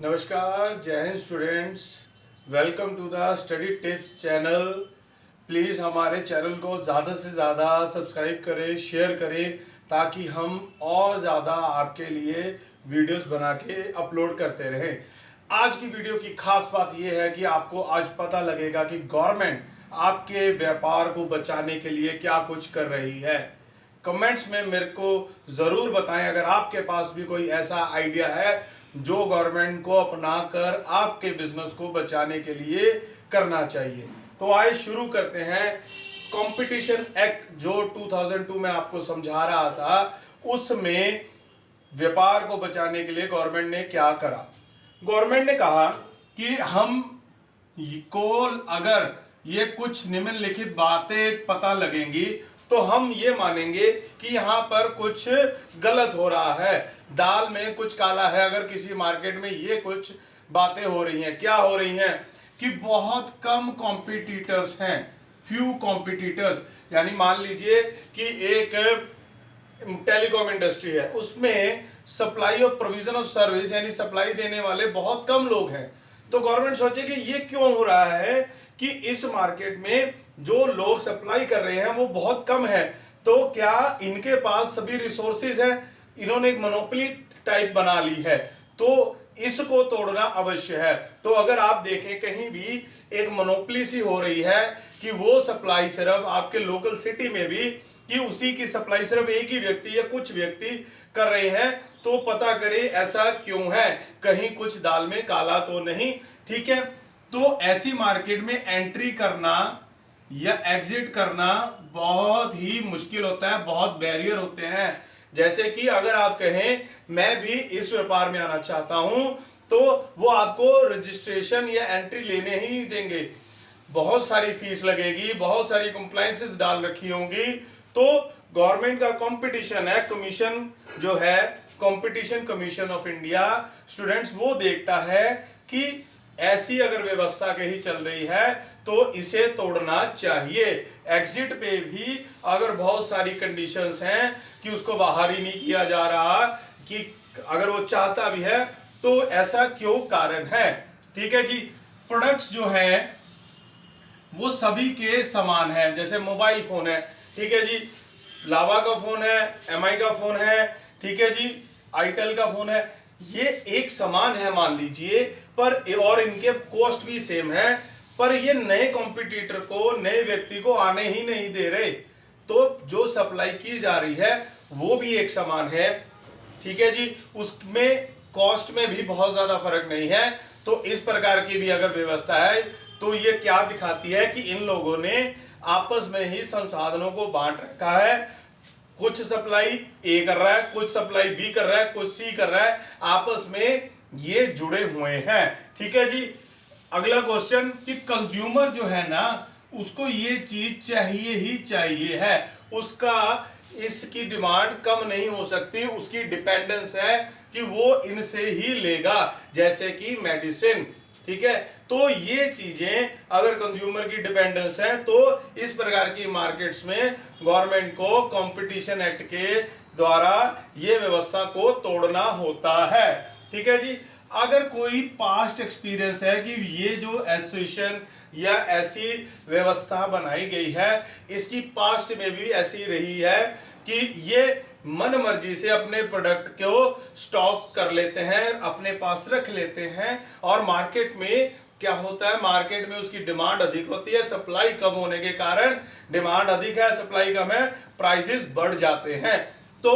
नमस्कार, जय हिंद students. Welcome to the study tips channel. Please हमारे चैनल को ज़्यादा से ज़्यादा सब्सक्राइब करें, शेयर करें, ताकि हम और ज़्यादा आपके लिए वीडियोस बना के अपलोड करते रहें। आज की वीडियो की खास बात यह है कि आपको आज पता लगेगा कि गवर्नमेंट आपके व्यापार को बचाने के लिए क्या कुछ कर रही है। कमेंट्स में मेरे को ज़रूर बताएं अगर आपके पास भी कोई ऐसा आइडिया है जो गवर्नमेंट को अपना कर आपके बिजनेस को बचाने के लिए करना चाहिए। तो आइए शुरू करते हैं। कंपटीशन एक्ट जो 2002 में आपको समझा रहा था, उसमें व्यापार को बचाने के लिए गवर्नमेंट ने क्या करा। गवर्नमेंट ने कहा कि हम को अगर ये कुछ निम्नलिखित बातें पता लगेंगी तो हम ये मानेंगे कि यहाँ पर कुछ गलत हो रहा है, दाल में कुछ काला है। अगर किसी मार्केट में ये कुछ बातें हो रही हैं, क्या हो रही हैं कि बहुत कम कॉम्पिटिटर्स हैं, फ्यू कॉम्पिटिटर्स। यानी मान लीजिए कि एक टेलीकॉम इंडस्ट्री है, उसमें supply of provision of service यानी सप्लाई देने वाले बहुत कम लोग हैं। तो गवर्नमेंट सोचे कि ये क्यों हो रहा है कि इस मार्केट में जो लोग सप्लाई कर रहे हैं वो बहुत कम है, तो क्या इनके पास सभी रिसोर्सेज हैं। इन्होंने एक मोनोपोली टाइप बना ली है, तो इसको तोड़ना अवश्य है। तो अगर आप देखें कहीं भी एक मोनोपोली सी हो रही है कि वो सप्लाई सिर्फ आपके लोकल सिटी में भी कि उसी की सप्लाई सिर्फ एक ही व्यक्ति या कुछ व्यक्ति कर रहे हैं, तो पता करें ऐसा क्यों है, कहीं कुछ दाल में काला तो नहीं। ठीक है, तो ऐसी मार्केट में एंट्री करना या एग्जिट करना बहुत ही मुश्किल होता है, बहुत बैरियर होते हैं। जैसे कि अगर आप कहें मैं भी इस व्यापार में आना चाहता हूं, तो वो आपको रजिस्ट्रेशन या एंट्री लेने ही नहीं देंगे, बहुत सारी फीस लगेगी, बहुत सारी कंप्लायंसेस डाल रखी होंगी। तो गवर्नमेंट का कंपटीशन है कमीशन जो है, competition commission of India students, वो देखता है कि ऐसी अगर व्यवस्था कहीं चल रही है तो इसे तोड़ना चाहिए। एग्जिट पे भी अगर बहुत सारी कंडीशंस हैं कि उसको बाहर ही नहीं किया जा रहा, कि अगर वो चाहता भी है तो ऐसा क्यों कारण है। ठीक है जी, प्रोडक्ट्स जो है वो सभी के समान है। जैसे मोबाइल फोन है, ठीक है जी, लावा का फोन है, एमआई का फोन है, ठीक है जी, आईटेल का फोन है, ये एक समान है मान लीजिए, पर और इनके कॉस्ट भी सेम है, पर ये नए कॉम्पिटिटर को, नए व्यक्ति को आने ही नहीं दे रहे। तो जो सप्लाई की जा रही है वो भी एक समान है, ठीक है जी, उसमें कॉस्ट में भी बहुत ज्यादा फर्क नहीं है। तो इस प्रकार की भी अगर व्यवस्था है तो ये क्या दिखाती है कि इन लोगों ने आपस में ही संसाधनों को बांट रखा है। कुछ सप्लाई ए कर रहा है, कुछ सप्लाई बी कर रहा है, कुछ सी कर रहा है, आपस में ये जुड़े हुए हैं। ठीक है जी, अगला क्वेश्चन कि कंज्यूमर जो है ना, उसको ये चीज चाहिए ही चाहिए है, उसका इसकी डिमांड कम नहीं हो सकती, उसकी डिपेंडेंस है कि वो इनसे ही लेगा, जैसे कि मेडिसिन। ठीक है, तो ये चीजें अगर कंज्यूमर की डिपेंडेंस है तो इस प्रकार की मार्केट्स में गवर्नमेंट को कंपटीशन एक्ट के द्वारा ये व्यवस्था को तोड़ना होता है। ठीक है जी, अगर कोई पास्ट एक्सपीरियंस है कि ये जो एसोसिएशन या ऐसी व्यवस्था बनाई गई है, इसकी पास्ट में भी ऐसी रही है कि ये मन मर्जी से अपने प्रोडक्ट को स्टॉक कर लेते हैं, अपने पास रख लेते हैं, और मार्केट में क्या होता है, मार्केट में उसकी डिमांड अधिक होती है, सप्लाई कम होने के कारण डिमांड अधिक है, सप्लाई कम है, प्राइसेस बढ़ जाते हैं। तो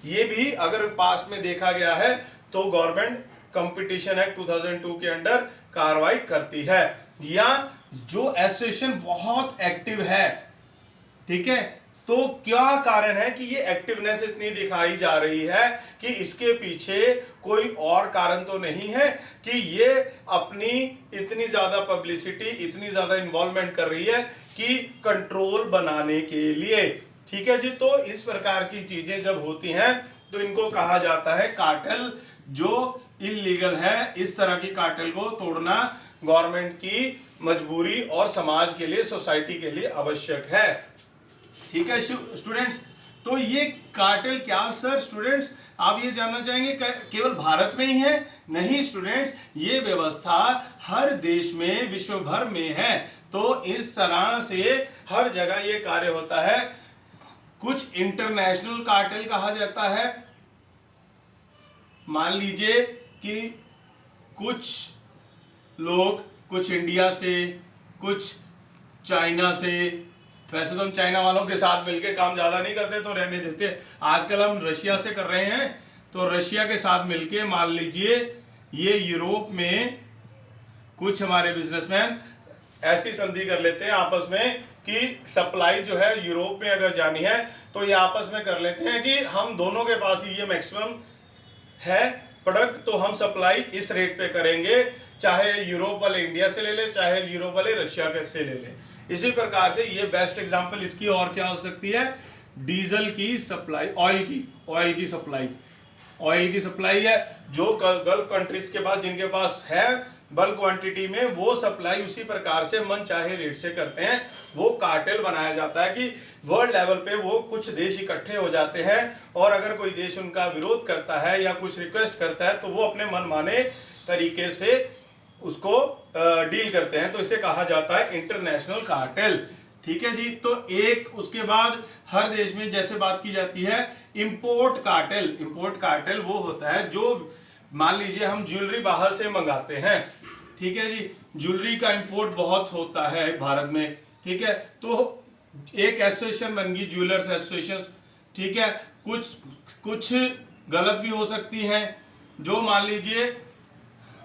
ये भी अगर पास्ट में देखा गया है तो गवर्नमेंट कंपटीशन एक्ट 2002 के अंडर कार्रवाई करती है। या जो एसोसिएशन बहुत एक्टिव है, ठीक है, तो क्या कारण है कि ये एक्टिवनेस इतनी दिखाई जा रही है, कि इसके पीछे कोई और कारण तो नहीं है कि ये अपनी इतनी ज्यादा पब्लिसिटी, इतनी ज्यादा इन्वॉल्वमेंट कर रही है कि कंट्रोल बनाने के लिए। ठीक है जी, तो इस प्रकार की चीजें जब होती हैं तो इनको कहा जाता है कार्टेल, जो इलीगल है। इस तरह की कार्टेल को तोड़ना गवर्नमेंट की मजबूरी और समाज के लिए, सोसाइटी के लिए आवश्यक है। ठीक है स्टूडेंट्स, तो ये कार्टेल क्या सर स्टूडेंट्स, आप ये जानना चाहेंगे केवल भारत में ही है? नहीं स्टूडेंट्स, ये व्यवस्था हर देश में विश्व भर में है। तो इस तरह से हर जगह ये कार्य होता है। कुछ इंटरनेशनल कार्टेल कहा जाता है। मान लीजिए कि कुछ लोग, कुछ इंडिया से, कुछ चाइना से, वैसे तो हम चाइना वालों के साथ मिलके काम ज्यादा नहीं करते तो रहने देते, आजकल हम रशिया से कर रहे हैं, तो रशिया के साथ मिलके मान लीजिए ये यूरोप में कुछ हमारे बिजनेसमैन ऐसी संधि कर लेते हैं आपस में कि सप्लाई जो है यूरोप में अगर जानी है तो ये आपस में कर लेते हैं कि हम दोनों के पास ही ये मैक्सिमम है प्रोडक्ट, तो हम सप्लाई इस रेट पे करेंगे, चाहे यूरोप वाले इंडिया से ले ले, चाहे यूरोप वाले रशिया के से ले ले। इसी प्रकार से ये बेस्ट एग्जांपल इसकी और क्या हो सकती है? डीजल की सप्लाई, ऑयल की सप्लाई है। जो गल्फ कंट्रीज के पास, जिनके पास है बल्क क्वांटिटी में, वो सप्लाई उसी प्रकार से मन चाहे रेट से करते हैं। वो कार्टेल बनाया जाता है कि वर्ल्ड लेवल पे वो कुछ देश इकट्ठे हो जाते हैं और अगर कोई देश उनका विरोध करता है या कुछ रिक्वेस्ट करता है तो वो अपने मनमाने तरीके से उसको डील करते हैं, तो इसे कहा जाता है इंटरनेशनल कार्टेल। ठीक है जी। तो एक उसके बाद हर देश में जैसे बात की जाती है इंपोर्ट कार्टेल। इंपोर्ट कार्टेल वो होता है जो, मान लीजिए हम ज्वेलरी बाहर से मंगाते हैं, ठीक है जी, ज्वेलरी का इंपोर्ट बहुत होता है भारत में, ठीक है, तो एक एसोसिएशन बन गई, ज्वेलर्स एसोसिएशन, ठीक है। कुछ गलत भी हो सकती हैं, जो मान लीजिए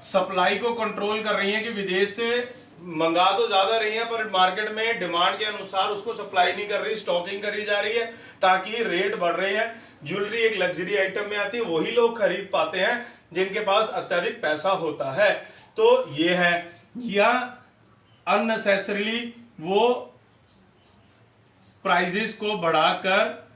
सप्लाई को कंट्रोल कर रही हैं कि विदेश से मंगा तो ज्यादा रही है पर मार्केट में डिमांड के अनुसार उसको सप्लाई नहीं कर रही, स्टॉकिंग करी जा रही है ताकि रेट बढ़ रहे हैं। ज्वेलरी एक लग्जरी आइटम में आती है, वही लोग खरीद पाते हैं जिनके पास अत्यधिक पैसा होता है। तो ये है, या अननेसेसरीली वो प्राइजेस को बढ़ाकर,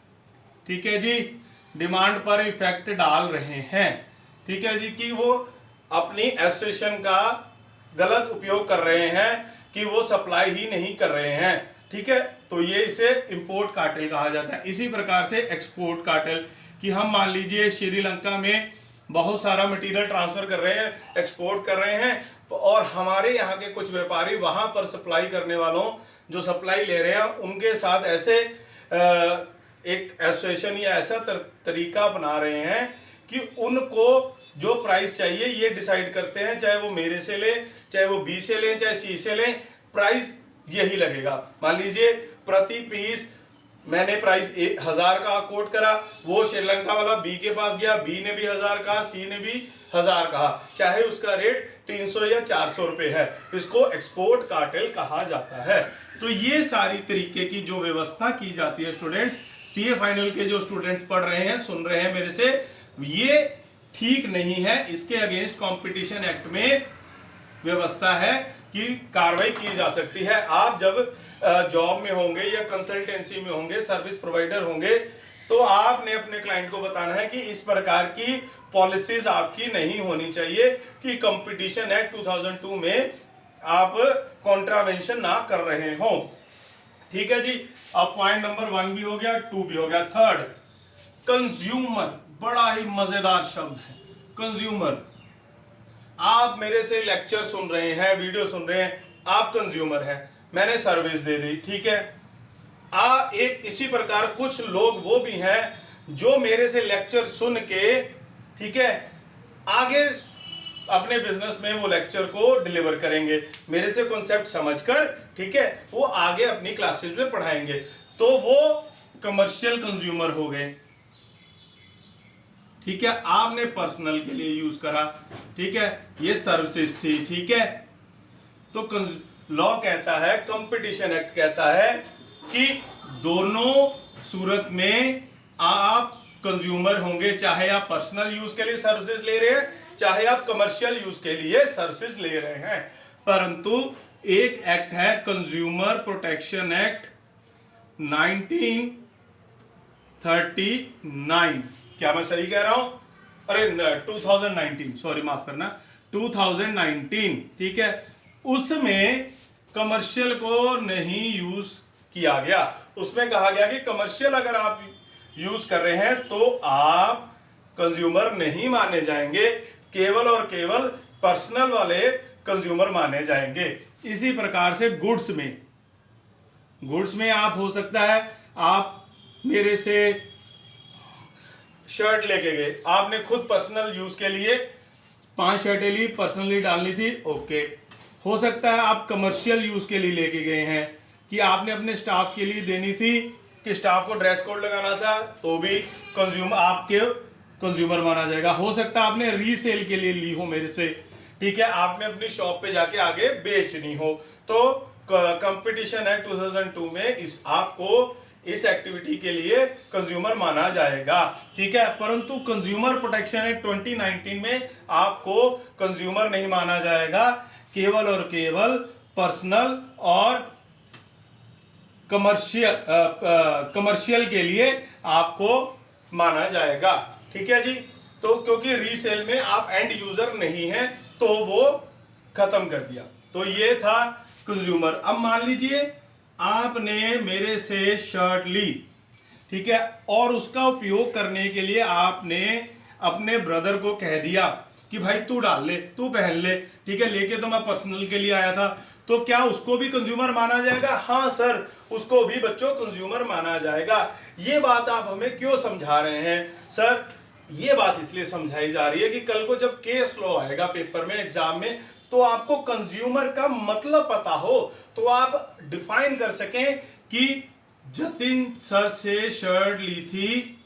ठीक है जी, डिमांड पर इफेक्ट डाल रहे हैं, ठीक है जी, कि वो अपनी एसोसिएशन का गलत उपयोग कर रहे हैं कि वो सप्लाई ही नहीं कर रहे हैं, ठीक है। तो ये इसे इंपोर्ट कार्टेल कहा जाता है। इसी प्रकार से एक्सपोर्ट कार्टेल, कि हम मान लीजिए श्रीलंका में बहुत सारा मटेरियल ट्रांसफर कर रहे हैं, एक्सपोर्ट कर रहे हैं, और हमारे यहाँ के कुछ व्यापारी वहां पर सप्लाई करने वालों जो सप्लाई ले रहे हैं उनके साथ ऐसे एक एसोसिएशन या ऐसा तरीका अपना रहे हैं कि उनको जो प्राइस चाहिए ये डिसाइड करते हैं, चाहे वो मेरे से ले, चाहे वो बी से ले, चाहे सी से ले, प्राइस यही लगेगा। मान लीजिए प्रति पीस मैंने प्राइस 1000 का कोट करा, वो श्रीलंका वाला बी के पास गया, बी ने भी 1000 कहा, सी ने भी 1000 कहा, चाहे उसका रेट 300 या 400 रुपए है, इसको एक्सपोर्ट कार्टेल कहा जाता है। तो ये सारी तरीके की जो व्यवस्था की जाती है स्टूडेंट्स, सीए फाइनल के जो स्टूडेंट्स पढ़ रहे हैं, सुन रहे हैं मेरे से, ये ठीक नहीं है। इसके अगेंस्ट कंपटीशन एक्ट में व्यवस्था है कि कार्रवाई की जा सकती है। आप जब जॉब में होंगे या कंसल्टेंसी में होंगे, सर्विस प्रोवाइडर होंगे, तो आपने अपने क्लाइंट को बताना है कि इस प्रकार की पॉलिसीज आपकी नहीं होनी चाहिए कि कंपटीशन एक्ट 2002 में आप कॉन्ट्रावेंशन ना कर रहे हो, ठीक है जी। अब पॉइंट नंबर 1 भी हो गया, 2 भी हो गया। थर्ड, कंज्यूमर, बड़ा ही मजेदार शब्द है कंज्यूमर। आप मेरे से लेक्चर सुन रहे हैं, वीडियो सुन रहे हैं, आप कंज्यूमर हैं, मैंने सर्विस दे दी, ठीक है। एक इसी प्रकार कुछ लोग वो भी हैं जो मेरे से लेक्चर सुन के, ठीक है, आगे अपने बिजनेस में वो लेक्चर को डिलीवर करेंगे मेरे से कॉन्सेप्ट समझकर, ठीक है, वो आगे अपनी क्लासेस में पढ़ाएंगे, तो वो कमर्शियल कंज्यूमर हो गए, ठीक है। आपने पर्सनल के लिए यूज करा, ठीक है, ये सर्विसेज थी, ठीक है। तो लॉ कहता है, कंपटीशन एक्ट कहता है कि दोनों सूरत में आप कंज्यूमर होंगे, चाहे आप पर्सनल यूज के लिए सर्विसेज ले रहे हैं, चाहे आप कमर्शियल यूज के लिए सर्विसेज ले रहे हैं। परंतु एक एक्ट है कंज्यूमर प्रोटेक्शन एक्ट 1939, क्या मैं सही कह रहा हूं? अरे 2019, सॉरी माफ करना, 2019, ठीक है। उसमें कमर्शियल को नहीं यूज किया गया। उसमें कहा गया कि कमर्शियल अगर आप यूज कर रहे हैं तो आप कंज्यूमर नहीं माने जाएंगे, केवल और केवल पर्सनल वाले कंज्यूमर माने जाएंगे। इसी प्रकार से गुड्स में आप हो सकता है आप मेरे से शर्ट लेके गए, आपने खुद पर्सनल यूज के लिए 5 शर्टें ली, पर्सनली डालनी थी, ओके। हो सकता है आप कमर्शियल यूज के लिए लेके गए हैं कि आपने अपने स्टाफ के लिए देनी थी, कि स्टाफ को ड्रेस कोड लगाना था, तो भी आपके कंज्यूमर माना जाएगा। हो सकता है आपने रीसेल के लिए ली हो मेरे से, ठीक है, आपने अपनी शॉप पे जाके आगे बेचनी हो, तो कंपटीशन एक्ट 2002 में आपको इस एक्टिविटी के लिए कंज्यूमर माना जाएगा, ठीक है। परंतु कंज्यूमर प्रोटेक्शन एक्ट 2019 में आपको कंज्यूमर नहीं माना जाएगा, केवल और केवल पर्सनल और कमर्शियल के लिए आपको माना जाएगा, ठीक है जी। तो क्योंकि रीसेल में आप एंड यूजर नहीं हैं, तो वो खत्म कर दिया। तो ये था कंज्यूमर। अब मान लीजिए आपने मेरे से शर्ट ली, ठीक है, और उसका उपयोग करने के लिए आपने अपने ब्रदर को कह दिया कि भाई तू डाल ले, तू पहन ले, ठीक है, लेके तो मैं पर्सनल के लिए आया था, तो क्या उसको भी कंज्यूमर माना जाएगा? हाँ सर, उसको भी बच्चों कंज्यूमर माना जाएगा। ये बात आप हमें क्यों समझा रहे हैं सर? ये बात इसलिए समझाई जा रही है कि कल को जब केस लॉ आएगा पेपर में, एग्जाम में, तो आपको कंज्यूमर का मतलब पता हो, तो आप डिफाइन कर सकें कि जतिन सर से शर्ट ली थी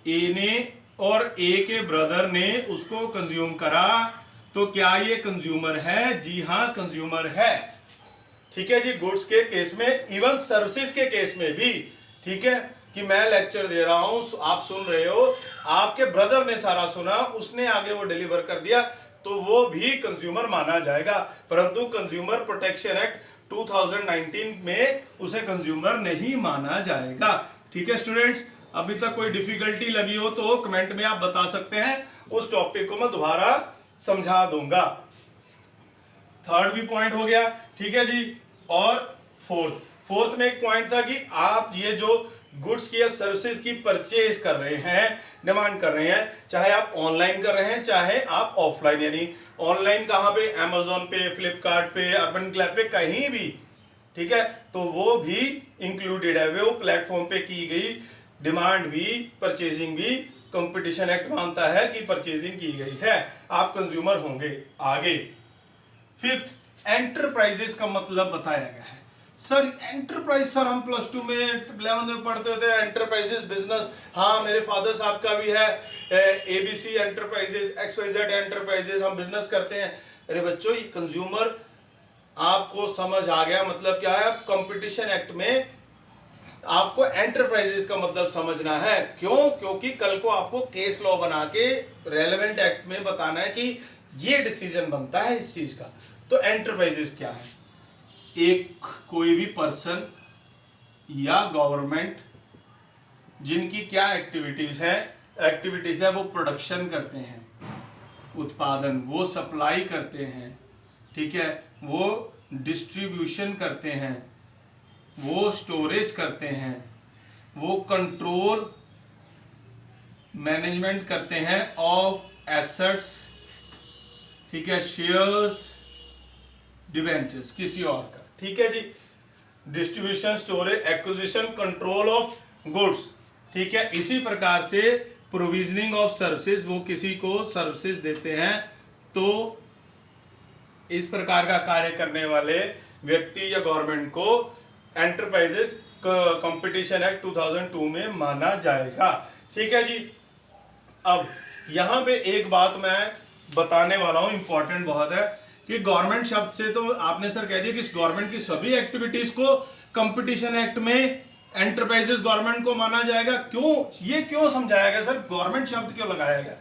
ए ने और ए के ब्रदर ने उसको कंज्यूम करा, तो क्या ये कंज्यूमर है? जी हाँ, कंज्यूमर है, ठीक है जी। गुड्स के केस में, इवन सर्विसेज के केस में भी, ठीक है, कि मैं लेक्चर दे रहा हूं, आप सुन रहे हो, आपके ब्रदर ने सारा सुना, उसने आगे वो डिलीवर कर दिया, तो वो भी कंज्यूमर माना जाएगा। परंतु कंज्यूमर प्रोटेक्शन एक्ट 2019 में उसे कंज्यूमर नहीं माना जाएगा, ठीक है स्टूडेंट्स। अभी तक कोई डिफिकल्टी लगी हो तो कमेंट में आप बता सकते हैं, उस टॉपिक को मैं दोबारा समझा दूंगा। थर्ड भी पॉइंट हो गया, ठीक है जी। और फोर्थ में एक पॉइंट था कि आप ये जो गुड्स की या सर्विसेज की परचेज कर रहे हैं, डिमांड कर रहे हैं, चाहे आप ऑनलाइन कर रहे हैं चाहे आप ऑफलाइन, यानी ऑनलाइन कहाँ पे? अमेजोन पे, फ्लिपकार्ट पे, अर्बन क्लैब पे, कहीं भी, ठीक है, तो वो भी इंक्लूडेड है। वो प्लेटफॉर्म पे की गई डिमांड भी, परचेजिंग भी कंपटीशन एक्ट मानता है कि परचेजिंग की गई है, आप कंज्यूमर होंगे। आगे फिफ्थ, एंटरप्राइजेस का मतलब बताया गया है। सर एंटरप्राइज, सर हम +2 में 11 में पढ़ते होते हैं एंटरप्राइजेस बिजनेस, हाँ मेरे फादर साहब का भी है, ABC एंटरप्राइजेस, XYZ एंटरप्राइजेस, हम बिजनेस करते हैं। अरे बच्चों, ये कंज्यूमर आपको समझ आ गया मतलब क्या है? कंपटीशन एक्ट में आपको एंटरप्राइजेस का मतलब समझना है। क्यों? क्योंकि कल को आपको केस लॉ बना के रेलेवेंट एक्ट में बताना है कि ये डिसीजन बनता है इस चीज का। तो एंटरप्राइजेस क्या है? एक कोई भी पर्सन या गवर्नमेंट जिनकी क्या एक्टिविटीज है, वो प्रोडक्शन करते हैं, उत्पादन, वो सप्लाई करते हैं, ठीक है, वो डिस्ट्रीब्यूशन करते हैं, वो स्टोरेज करते हैं, वो कंट्रोल मैनेजमेंट करते हैं ऑफ एसेट्स, ठीक है, शेयर्स, डिबेंचर्स किसी और का, ठीक है जी। Distribution, storage, acquisition, control of goods, ठीक है। इसी प्रकार से प्रोविजनिंग ऑफ सर्विसेज, वो किसी को सर्विसेज देते हैं, तो इस प्रकार का कार्य करने वाले व्यक्ति या गवर्नमेंट को एंटरप्राइजेस कंपटीशन एक्ट 2002 में माना जाएगा, ठीक है जी। अब यहां पे एक बात मैं बताने वाला हूं, इंपॉर्टेंट बहुत है, कि गवर्नमेंट शब्द से तो आपने सर कह दिया कि गवर्नमेंट की सभी एक्टिविटीज को कंपटीशन एक्ट में एंटरप्राइजेस गवर्नमेंट को माना जाएगा। क्यों? ये क्यों समझाया गया सर, गवर्नमेंट शब्द क्यों लगाया गया?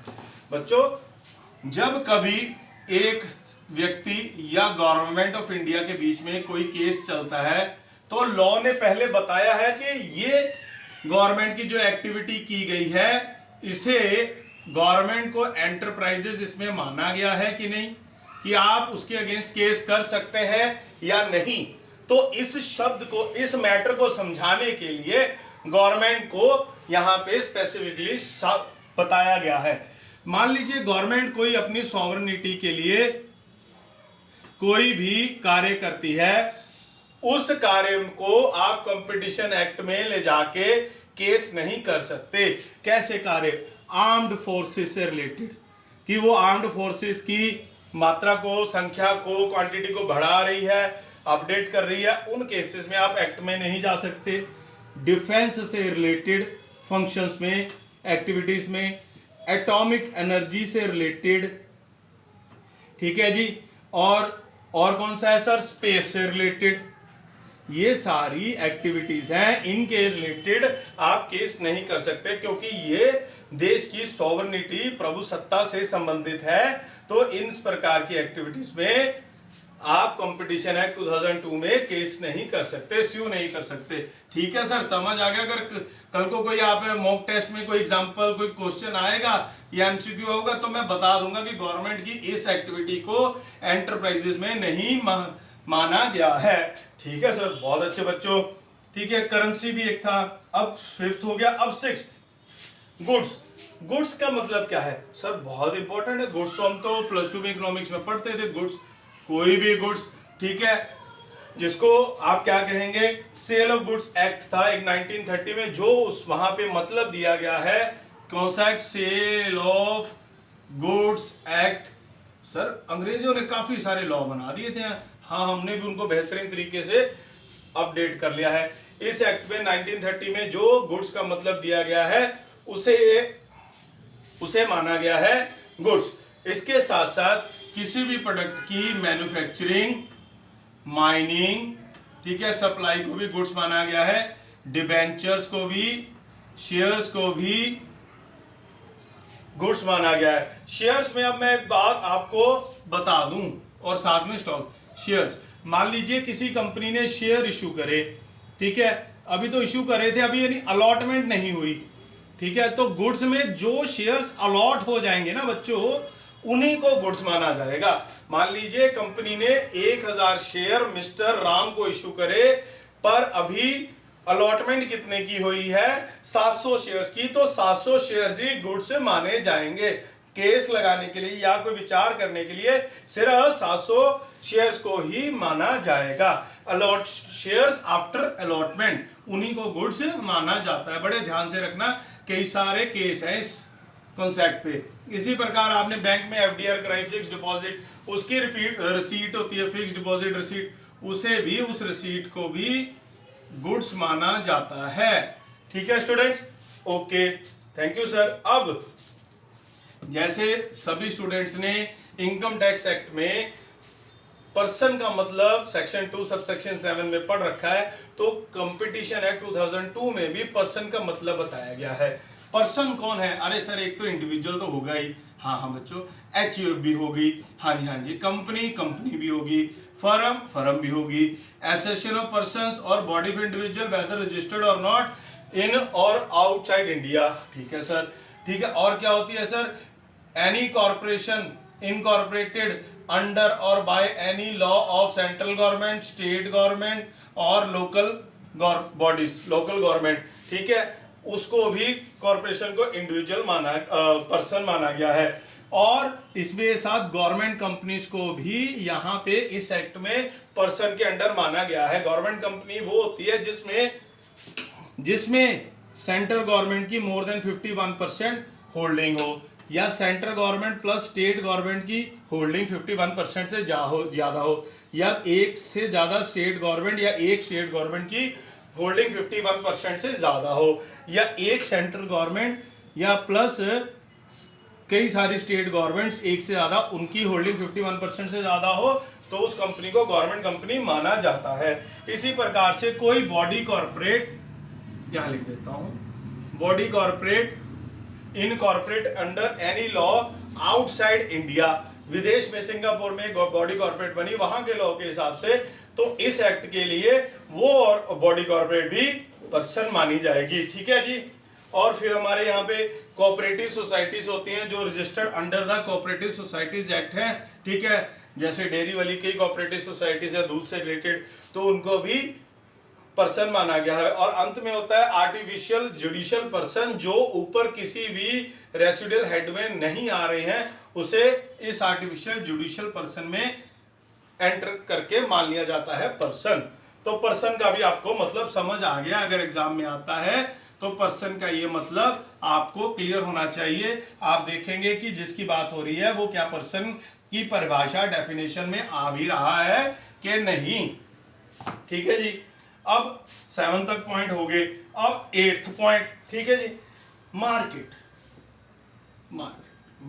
बच्चों, जब कभी एक व्यक्ति या गवर्नमेंट ऑफ इंडिया के बीच में कोई केस चलता है, तो लॉ ने पहले बताया है कि ये गवर्नमेंट की जो एक्टिविटी की गई है, इसे गवर्नमेंट को एंटरप्राइजेस इसमें माना गया है कि नहीं, कि आप उसके अगेंस्ट केस कर सकते हैं या नहीं। तो इस शब्द को, इस मैटर को समझाने के लिए गवर्नमेंट को यहां पे स्पेसिफिकली बताया गया है। मान लीजिए गवर्नमेंट कोई अपनी सॉवरेनिटी के लिए कोई भी कार्य करती है, उस कार्य को आप कंपटीशन एक्ट में ले जाके केस नहीं कर सकते। कैसे कार्य? आर्म्ड फोर्सेस से रिलेटेड, कि वो आर्म्ड फोर्सेस की मात्रा को, संख्या को, क्वांटिटी को बढ़ा रही है, अपडेट कर रही है, उन केसेस में आप एक्ट में नहीं जा सकते। डिफेंस से रिलेटेड फंक्शंस में, एक्टिविटीज में, एटॉमिक एनर्जी से रिलेटेड, ठीक है जी, और कौन सा है सर? स्पेस से रिलेटेड। ये सारी एक्टिविटीज हैं, इनके रिलेटेड आप केस नहीं कर सकते, क्योंकि ये देश की सॉवरेनिटी, प्रभुसत्ता से संबंधित है। तो इन प्रकार की एक्टिविटीज में आप कंपटीशन एक्ट 2002 में केस नहीं कर सकते, स्यू नहीं कर सकते। ठीक है सर, समझ आ गया? अगर कल को कोई आप मॉक टेस्ट में कोई एग्जांपल, कोई क्वेश्चन आएगा या एमसीक्यू होगा, तो मैं बता दूंगा कि गवर्नमेंट की इस एक्टिविटी को एंटरप्राइजेस में नहीं माना गया है। ठीक है सर, बहुत अच्छे बच्चों। ठीक है, करेंसी भी एक था, अब फिफ्थ हो गया। अब सिक्स्थ, गुड्स। गुड्स का मतलब क्या है सर? बहुत इंपॉर्टेंट है गुड्स। तो हम तो प्लस 2 में इकोनॉमिक्स में पढ़ते थे गुड्स, कोई भी गुड्स, ठीक है, जिसको आप क्या कहेंगे? सेल ऑफ गुड्स एक्ट था एक 1930 में, जो उस वहां पे मतलब दिया गया है। कौन सा act? Sale of goods act. Sir अंग्रेजों ने काफी सारे लॉ बना दिए थे, हाँ, हमने भी उनको बेहतरीन तरीके से अपडेट कर लिया है। इस एक्ट में 1930 में जो गुड्स का मतलब दिया गया है, उसे माना गया है गुड्स। इसके साथ साथ किसी भी प्रोडक्ट की मैन्युफैक्चरिंग, माइनिंग, ठीक है, सप्लाई को भी गुड्स माना गया है। डिबेंचर्स को भी, शेयर्स को भी गुड्स माना गया है। शेयर्स में अब मैं एक बात आपको बता दूं, और साथ में स्टॉक शेयर्स। मान लीजिए किसी कंपनी ने शेयर इशू करे, ठीक है, अभी तो इशू करे थे, अभी यानी अलॉटमेंट नहीं हुई, ठीक है, तो गुड्स में जो शेयर्स अलॉट हो जाएंगे ना बच्चों, उन्हीं को गुड्स माना जाएगा। मान लीजिए कंपनी ने 1000 शेयर मिस्टर राम को इशू करे, पर अभी अलॉटमेंट कितने की हुई है? 700 शेयर्स की, तो 700 शेयर्स ही गुड्स माने जाएंगे। केस लगाने के लिए या कोई विचार करने के लिए सिर्फ 700 शेयर्स को ही माना जाएगा। अलॉट शेयर्स आफ्टर अलॉटमेंट, उन्हीं को गुड्स माना जाता है। बड़े ध्यान से रखना, कई सारे केस हैं इस कॉन्सेप्ट पे। इसी प्रकार आपने बैंक में एफडीआर कराई, फिक्स डिपॉजिट, उसकी रिसीट होती है, फिक्स डिपॉजिट रिसीट, उसे भी, उस रिसीट को भी गुड्स माना जाता है। ठीक है students, okay, thank you sir. अब जैसे सभी स्टूडेंट्स ने इनकम टैक्स एक्ट में पर्सन का मतलब सेक्शन 2 सबसेक्शन 7 में पढ़ रखा है, तो कंपटीशन एक्ट 2002 में भी पर्सन का मतलब बताया गया है। पर्सन कौन है? अरे सर, एक तो इंडिविजुअल तो होगा ही, हाँ बच्चों, एचयूएफ भी होगी, हाँ जी, कंपनी भी होगी, फर्म भी होगी, एसोसिएशन ऑफ पर्संस और body of individual whether registered और नॉट इन और आउटसाइड इंडिया। ठीक है सर, ठीक है। और क्या होती है sir? Any corporation incorporated under और by any law of central government, state government और लोकल बॉडीज, लोकल गवर्नमेंट, ठीक है, उसको भी कॉर्पोरेशन को इंडिविजुअल पर्सन माना गया है। और इसमें साथ गवर्नमेंट कंपनीज को भी यहाँ पे इस एक्ट में पर्सन के अंडर माना गया है। गवर्नमेंट कंपनी वो होती है जिसमें सेंट्रल गवर्नमेंट की मोर देन 51% होल्डिंग हो, या central government plus state government की होल्डिंग 51% से ज्यादा हो, या एक से ज्यादा स्टेट गवर्नमेंट या एक स्टेट गवर्नमेंट की होल्डिंग 51% से ज्यादा हो, या एक सेंट्रल गवर्नमेंट या प्लस कई सारी स्टेट गवर्नमेंट्स एक से ज्यादा, उनकी होल्डिंग 51% से ज्यादा हो, तो उस कंपनी को गवर्नमेंट कंपनी माना जाता है। इसी प्रकार से कोई बॉडी कॉर्पोरेट, यहां लिख देता हूं, body corporate incorporate under any law outside India, विदेश में सिंगापुर में बॉडी कॉर्पोरेट बनी, वहां के लॉ के हिसाब से, तो इस एक्ट के लिए वो और बॉडी कॉर्पोरेट भी पर्सन मानी जाएगी। ठीक है जी। और फिर हमारे यहाँ पे कोऑपरेटिव सोसाइटीज होती हैं जो registered under the cooperative societies act है। ठीक है, जैसे डेयरी वाली कई कोऑपरेटिव सोसाइटीज है दूध से रिलेटेड, तो उनको भी पर्सन माना गया है। और अंत में होता है आर्टिफिशियल जुडिशियल पर्सन, जो ऊपर किसी भी रेसिडुअल हेड में नहीं आ रहे हैं, उसे इस आर्टिफिशियल जुडिशियल पर्सन में एंटर करके मान लिया जाता है पर्सन। तो पर्सन का भी आपको मतलब समझ आ गया, अगर एग्जाम में आता है तो पर्सन का ये मतलब आपको क्लियर होना चाहिए। आप देखेंगे कि जिसकी बात हो रही है वो क्या पर्सन की परिभाषा डेफिनेशन में आ भी रहा है कि नहीं। ठीक है जी, अब 7 तक पॉइंट हो गए। अब 8th पॉइंट, ठीक है जी, मार्केट।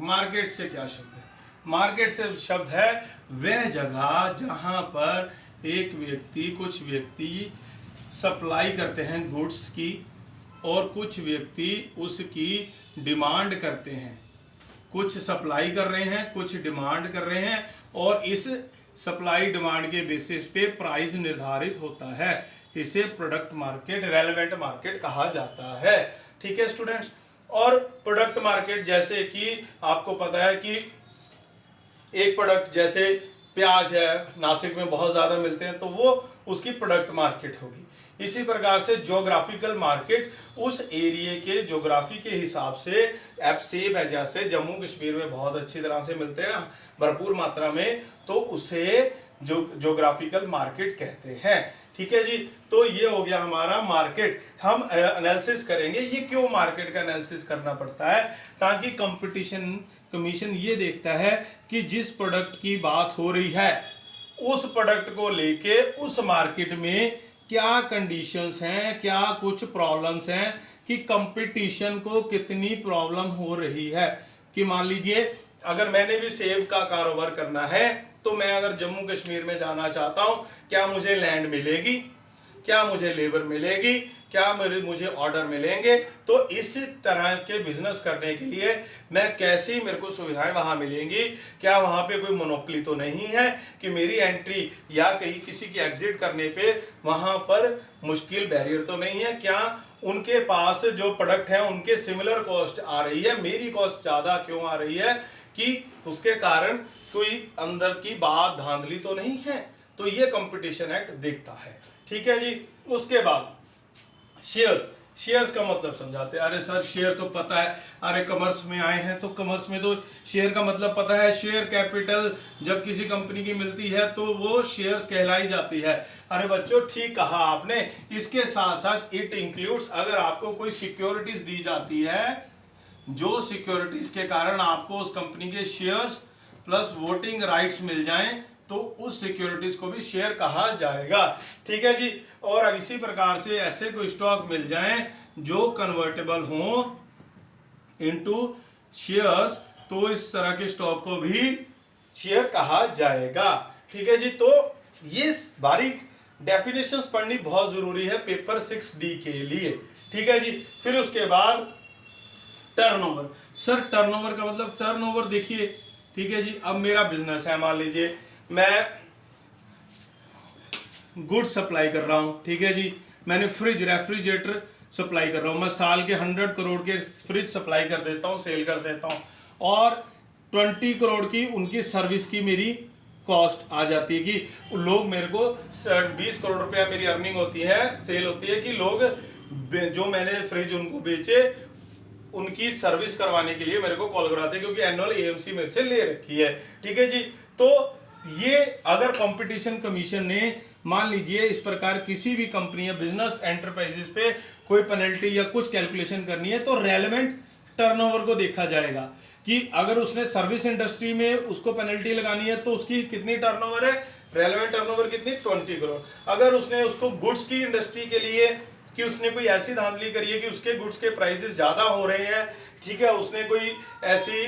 मार्केट से क्या शब्द है? मार्केट से शब्द है वह जगह जहां पर कुछ व्यक्ति सप्लाई करते हैं गुड्स की, और कुछ व्यक्ति उसकी डिमांड करते हैं। कुछ सप्लाई कर रहे हैं, कुछ डिमांड कर रहे हैं, और इस सप्लाई डिमांड के बेसिस पे प्राइस निर्धारित होता है। इसे प्रोडक्ट मार्केट, रेलेवेंट मार्केट कहा जाता है। ठीक है स्टूडेंट्स। और प्रोडक्ट मार्केट जैसे कि आपको पता है कि एक प्रोडक्ट जैसे प्याज है, नासिक में बहुत ज़्यादा मिलते हैं, तो वो उसकी प्रोडक्ट मार्केट होगी। इसी प्रकार से ज्योग्राफिकल मार्केट उस एरिया के ज्योग्राफी के हिसाब से, अब सेब है जैसे जम्मू कश्मीर में बहुत अच्छी तरह से मिलते हैं भरपूर मात्रा में, तो उसे ज्योग्राफिकल मार्केट कहते हैं। ठीक है जी, तो ये हो गया हमारा मार्केट। हम एनालिसिस करेंगे ये क्यों मार्केट का एनालिसिस करना पड़ता है, ताकि कंपटीशन कमीशन ये देखता है कि जिस प्रोडक्ट की बात हो रही है उस प्रोडक्ट को लेके उस मार्केट में क्या कंडीशंस हैं, क्या कुछ प्रॉब्लम्स हैं, कि कंपटीशन को कितनी प्रॉब्लम हो रही है। कि मान लीजिए अगर मैंने भी सेब का कारोबार करना है, तो मैं अगर जम्मू कश्मीर में जाना चाहता हूं, क्या मुझे लैंड मिलेगी, क्या मुझे लेबर मिलेगी, क्या मुझे ऑर्डर मिलेंगे। तो इस तरह के बिजनेस करने के लिए मैं कैसी मेरे को सुविधाएं वहां मिलेंगी, क्या वहां पे कोई मोनोपोली तो नहीं है कि मेरी एंट्री या कहीं किसी की एग्जिट करने पे वहां पर मुश्किल बैरियर तो नहीं है, क्या उनके पास जो प्रोडक्ट है उनके सिमिलर कॉस्ट आ रही है, मेरी कॉस्ट ज्यादा क्यों आ रही है, कि उसके कारण कोई अंदर की बात धांधली तो नहीं है। तो ये कंपटीशन एक्ट देखता है। ठीक है जी। उसके बाद शेयर्स का मतलब समझाते हैं। अरे सर शेयर तो पता है, अरे कॉमर्स में आए हैं तो कॉमर्स में तो शेयर का मतलब पता है। शेयर कैपिटल जब किसी कंपनी की मिलती है तो वो शेयर्स कहलाई जाती है। अरे बच्चों ठीक कहा आपने। इसके साथ साथ इट इंक्लूड्स, अगर आपको कोई सिक्योरिटीज दी जाती है, जो सिक्योरिटीज के कारण आपको उस कंपनी के शेयर्स प्लस वोटिंग राइट्स मिल जाएं, तो उस सिक्योरिटीज को भी शेयर कहा जाएगा। ठीक है जी। और इसी प्रकार से ऐसे कोई स्टॉक मिल जाएं जो कन्वर्टेबल हो इनटू शेयर्स, तो इस तरह के स्टॉक को भी शेयर कहा जाएगा। ठीक है जी। तो ये बारीक डेफिनेशंस पढ़नी बहुत जरूरी है पेपर 6D के लिए। ठीक है जी। फिर उसके बाद टर्नओवर। सर टर्नओवर का मतलब, टर्नओवर देखिए, ठीक है जी, अब मेरा बिजनेस है, मान लीजिए मैं गुड्स सप्लाई कर रहा हूं, ठीक है जी, मैंने फ्रिज रेफ्रिजरेटर सप्लाई कर रहा हूं, मैं साल के 100 करोड़ के फ्रिज सप्लाई कर देता हूं, सेल कर देता हूं, और 20 करोड़ की उनकी सर्विस की मेरी कॉस्ट आ जाती है, कि लोग मेरे को 20 करोड़ रुपया मेरी अर्निंग होती है, सेल होती है, कि लोग जो मैंने फ्रिज उनको बेचे उनकी सर्विस करवाने के लिए मेरे को कॉल कराते हैं, क्योंकि एनुअल एएमसी मेरे से ले रखी है। ठीक है जी। तो ये अगर कंपटीशन कमीशन ने मान लीजिए इस प्रकार किसी भी कंपनी या बिजनेस एंटरप्राइजेस पे कोई पेनल्टी या कुछ कैलकुलेशन करनी है, तो रेलेवेंट टर्नओवर को देखा जाएगा कि अगर उसने सर्विस इंडस्ट्री में उसको पेनल्टी लगानी है तो उसकी कितनी टर्नओवर है, रेलेवेंट टर्नओवर कितनी, 20 करोड़। अगर उसने उसको गुड्स की इंडस्ट्री के लिए कि उसने कोई ऐसी धांधली करी है कि उसके गुड्स के प्राइसेस ज़्यादा हो रहे हैं, ठीक है, उसने कोई ऐसी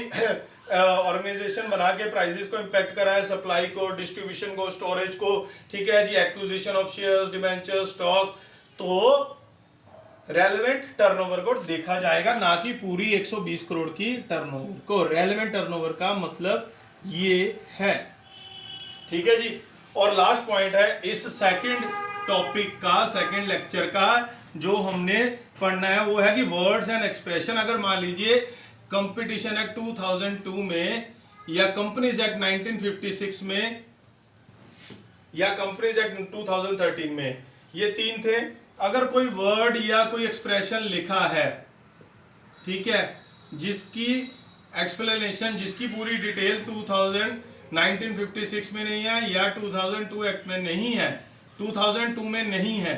ऑर्गेनाइजेशन बना के प्राइसेस को इम्पैक्ट करा है, सप्लाई को, डिस्ट्रीब्यूशन को, स्टोरेज को, ठीक है जी, acquisition of shares, debenture, stock, तो रेलेवेंट टर्नओवर को देखा जाएगा, ना कि पूरी 120 करोड़ की टर्नओवर को। रेलेवेंट टर्नओवर का मतलब ये है। ठीक है जी। और लास्ट पॉइंट है इस सेकंड टॉपिक का, सेकंड लेक्चर का जो हमने पढ़ना है, वो है कि वर्ड्स एंड एक्सप्रेशन। अगर मान लीजिए कंपटीशन एक्ट 2002 में या कंपनीज एक्ट 1956 में या कंपनीज एक्ट 2013 में ये 3 थे। अगर कोई वर्ड या कोई एक्सप्रेशन लिखा है, ठीक है, जिसकी एक्सप्लेनेशन, जिसकी पूरी डिटेल 1956 में नहीं है या 2002 एक्ट में नहीं है, 2002 में नहीं है,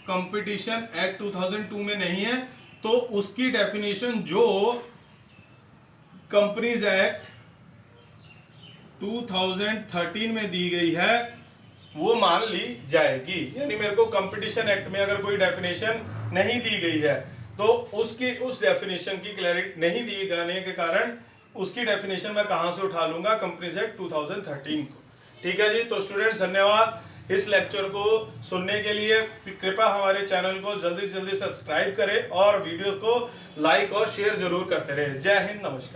कंपटीशन एक्ट 2002 में नहीं है, तो उसकी डेफिनेशन जो कंपनीज एक्ट 2013 में दी गई है वो मान ली जाएगी। यानी मेरे को कंपटीशन एक्ट में अगर कोई डेफिनेशन नहीं दी गई है तो उसकी उस डेफिनेशन की क्लैरिटी नहीं दिए जाने के कारण उसकी डेफिनेशन मैं कहां से उठा लूंगा, कंपनीज एक्ट 2013 को। ठीक है जी। तो स्टूडेंट्स धन्यवाद इस लेक्चर को सुनने के लिए। कृपया हमारे चैनल को जल्दी से जल्दी सब्सक्राइब करें और वीडियो को लाइक और शेयर जरूर करते रहे। जय हिंद, नमस्कार।